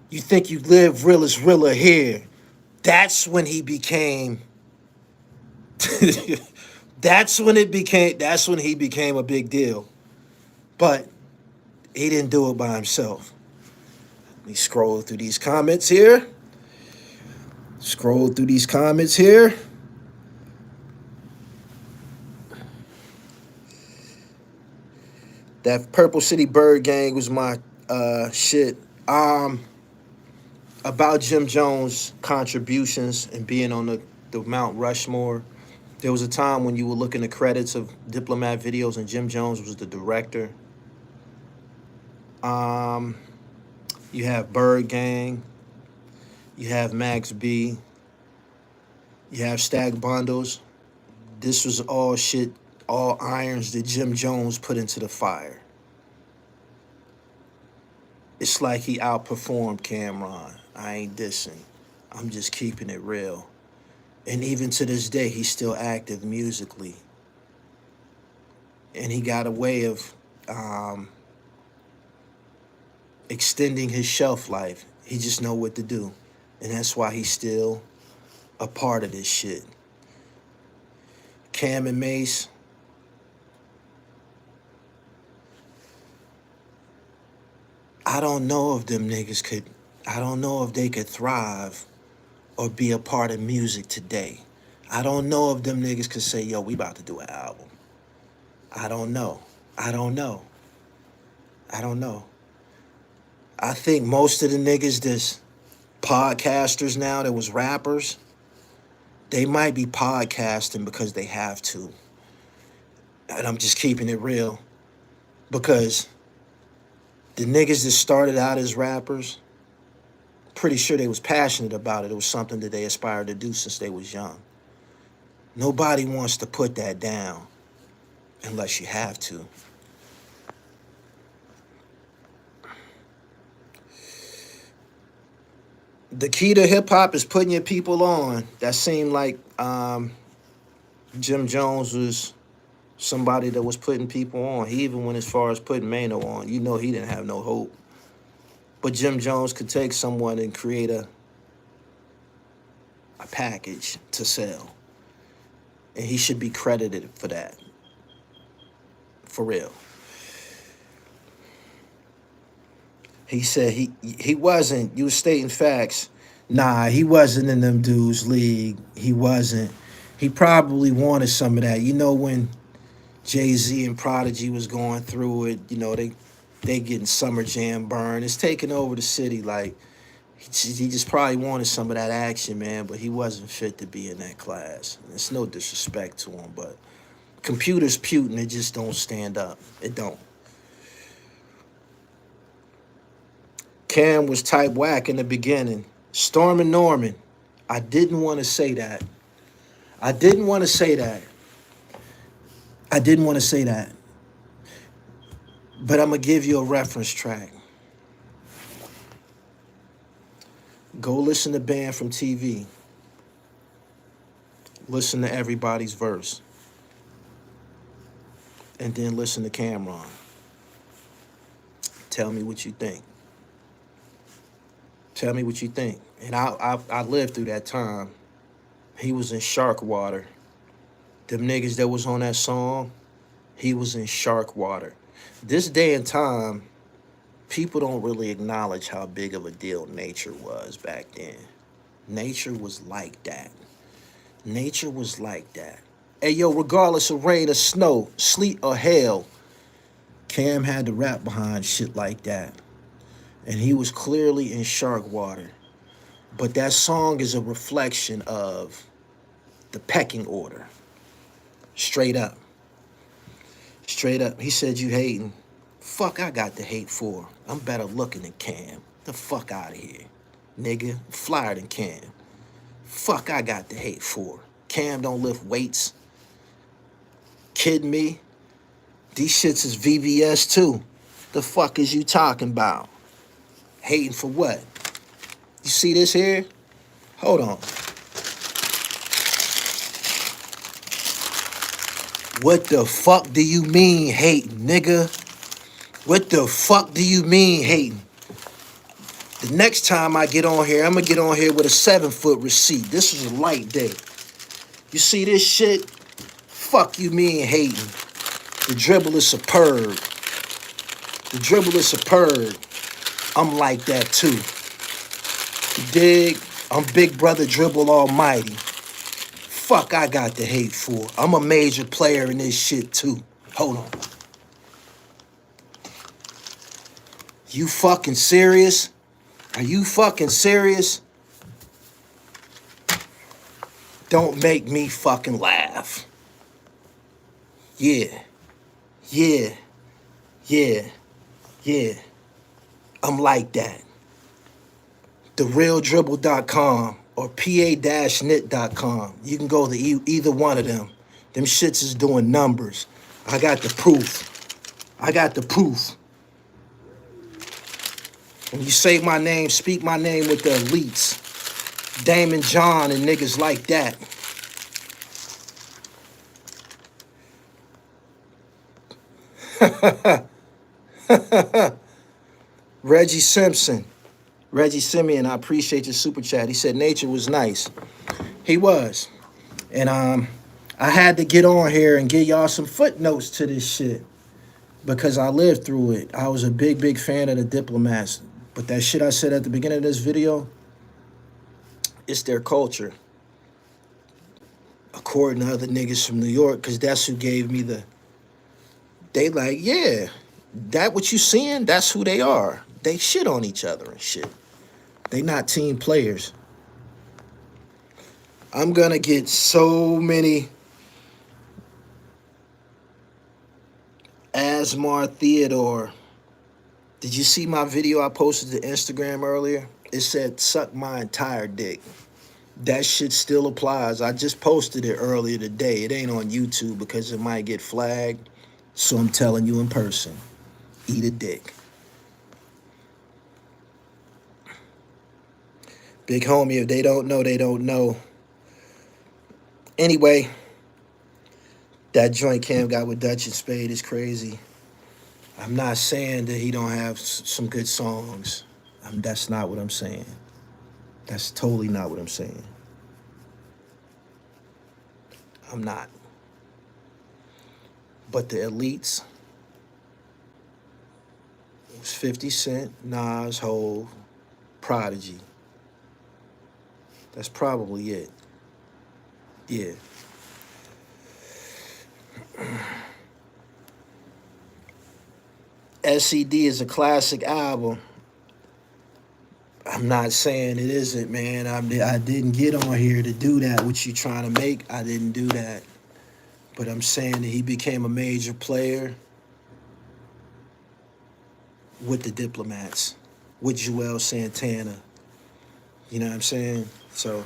You think you live real as realer here. That's when he became that's when he became a big deal. But he didn't do it by himself. Let me scroll through these comments here. Scroll through these comments here. That Purple City Bird Gang was my shit. About Jim Jones' contributions and being on the Mount Rushmore. There was a time when you would look in the credits of Diplomat videos and Jim Jones was the director. You have Bird Gang. You have Max B. You have Stag Bundles. This was all shit, all irons that Jim Jones put into the fire. It's like he outperformed Cameron. I ain't dissing. I'm just keeping it real. And even to this day, he's still active musically. And he got a way of extending his shelf life. He just know what to do. And that's why he's still a part of this shit. Cam and Mace. I don't know if them niggas could, I don't know if they could thrive or be a part of music today. I don't know if them niggas could say, yo, we about to do an album. I don't know. I don't know. I don't know. I think most of the niggas that's podcasters now that was rappers, they might be podcasting because they have to. And I'm just keeping it real. Because the niggas that started out as rappers, pretty sure they was passionate about it. It was something that they aspired to do since they was young. Nobody wants to put that down unless you have to. The key to hip-hop is putting your people on. That seemed like Jim Jones was somebody that was putting people on. He even went as far as putting Mano on. You know he didn't have no hope. But Jim Jones could take someone and create a package to sell. And he should be credited for that. For real. He said he wasn't, you was stating facts. Nah, he wasn't in them dudes' league. He wasn't. He probably wanted some of that. You know when Jay-Z and Prodigy was going through it, you know, they getting Summer Jam burned. It's taking over the city. Like, he just probably wanted some of that action, man, but he wasn't fit to be in that class. And it's no disrespect to him, but computers Putin, it just don't stand up. It don't. Cam was type whack in the beginning. Storm and Norman. I didn't want to say that. I didn't want to say that. I didn't want to say that. But I'm going to give you a reference track. Go listen to Band from TV. Listen to everybody's verse. And then listen to Cameron. Tell me what you think. Tell me what you think. And I lived through that time. He was in shark water. Them niggas that was on that song, he was in shark water. This day and time, people don't really acknowledge how big of a deal Nature was back then. Nature was like that. Nature was like that. Hey, yo, regardless of rain or snow, sleet or hail, Cam had to rap behind shit like that. And he was clearly in shark water. But that song is a reflection of the pecking order. Straight up. Straight up. He said, you hating. Fuck I got the hate for. I'm better looking than Cam. The fuck out of here. Nigga, flyer than Cam. Fuck I got the hate for. Cam don't lift weights. Kidding me? These shits is VVS too. The fuck is you talking about? Hating for what? You see this here? Hold on. What the fuck do you mean hating, nigga? What the fuck do you mean hating? The next time I get on here, I'm gonna get on here with a 7-foot receipt. This is a light day. You see this shit? Fuck you mean hating. The dribble is superb. The dribble is superb. I'm like that too. You dig? I'm Big Brother Dribble Almighty. Fuck I got the hate for. I'm a major player in this shit too. Hold on. You fucking serious? Are you fucking serious? Don't make me fucking laugh. Yeah. Yeah. Yeah. Yeah. I'm like that. TheRealDribble.com or PA-knit.com. You can go to either one of them. Them shits is doing numbers. I got the proof. I got the proof. When you say my name, speak my name with the elites. Damon John and niggas like that. Reggie Simpson. Reggie Simeon, I appreciate your super chat. He said nature was nice. He was. And I had to get on here and give y'all some footnotes to this shit because I lived through it. I was a big, big fan of the Diplomats. But that shit I said at the beginning of this video, it's their culture. According to other niggas from New York, because that's who gave me the... They like, yeah, that what you seeing, that's who they are. They shit on each other and shit. They not team players. I'm gonna get so many Asmar Theodore. Did you see my video I posted to Instagram earlier? It said, suck my entire dick. That shit still applies. I just posted it earlier today. It ain't on YouTube because it might get flagged. So I'm telling you in person, eat a dick. Big homie, if they don't know, they don't know. Anyway, that joint Cam got with Dutch and Spade is crazy. I'm not saying that he don't have some good songs. That's not what I'm saying. That's totally not what I'm saying. I'm not. But the elites was 50 Cent, Nas, Hov, Prodigy. That's probably it. Yeah. SCD is a classic album. I'm not saying it isn't, man. I didn't get on here to do that. What you trying to make, I didn't do that. But I'm saying that he became a major player with the Diplomats, with Joel Santana. You know what I'm saying? So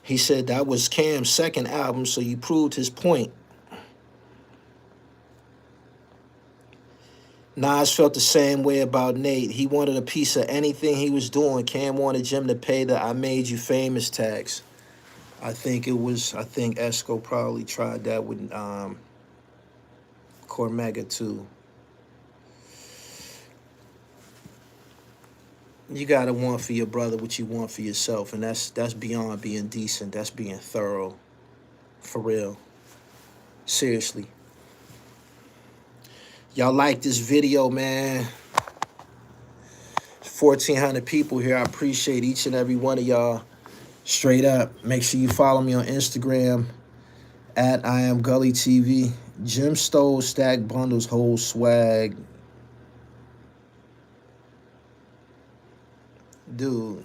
he said that was Cam's second album, so you proved his point. Nas felt the same way about Nate. He wanted a piece of anything he was doing. Cam wanted Jim to pay the I made you famous tax. I think Esco probably tried that with Cormega too. You gotta want for your brother what you want for yourself, and that's beyond being decent. That's being thorough, for real. Seriously. Y'all like this video, man. 1,400 people here. I appreciate each and every one of y'all. Straight up. Make sure you follow me on Instagram at I am Gully TV. Jim Stole Stack Bundles whole swag. Dude,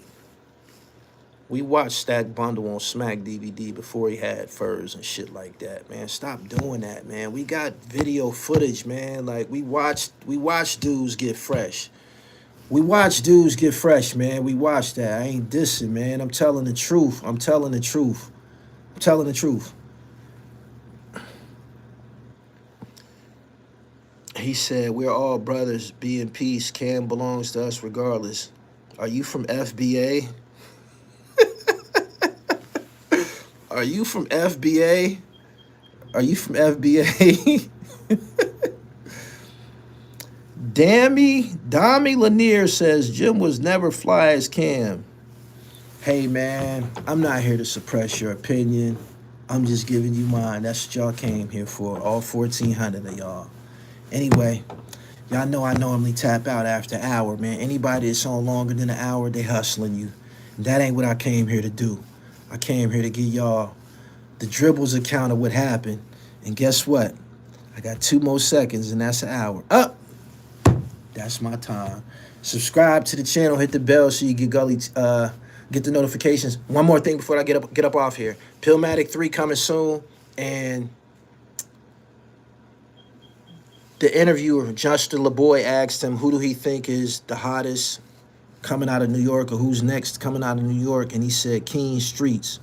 we watched Stack Bundle on Smack DVD before he had furs and shit like that, man. Stop doing that, man. We got video footage, man. Like we watched dudes get fresh. We watch dudes get fresh, man. We watch that. I ain't dissing, man. I'm telling the truth. I'm telling the truth. I'm telling the truth. He said, we're all brothers. Be in peace. Cam belongs to us regardless. Are you from FBA? Are you from FBA? Are you from FBA? Dami Lanier says Jim was never fly as Cam. Hey, man, I'm not here to suppress your opinion. I'm just giving you mine. That's what y'all came here for, all 1,400 of y'all. Anyway, Y'all know I normally tap out after an hour, man. Anybody that's on longer than an hour, they hustling you. That ain't what I came here to do. I came here to give y'all the dribbles account of what happened. And guess what? I got 2 more seconds, and that's an hour. Up! That's my time. Subscribe to the channel, hit the bell so you get Gully, get the notifications. One more thing before I get up off here. PILLMATIC 3 coming soon, and the interviewer, Justin LeBoy, asked him who do he think is the hottest coming out of New York, or who's next coming out of New York, and he said King Streets.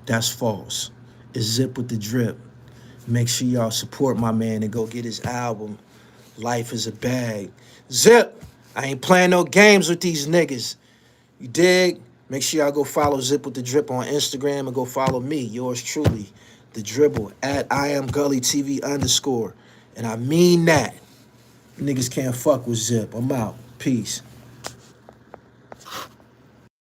That's false. It's Zip with the Drip. Make sure y'all support my man and go get his album, Life is a Bag. Zip, I ain't playing no games with these niggas. You dig? Make sure y'all go follow Zip with the Drip on Instagram and go follow me, yours truly, The Dribble, at I am Gully TV _. And I mean that. Niggas can't fuck with Zip. I'm out. Peace.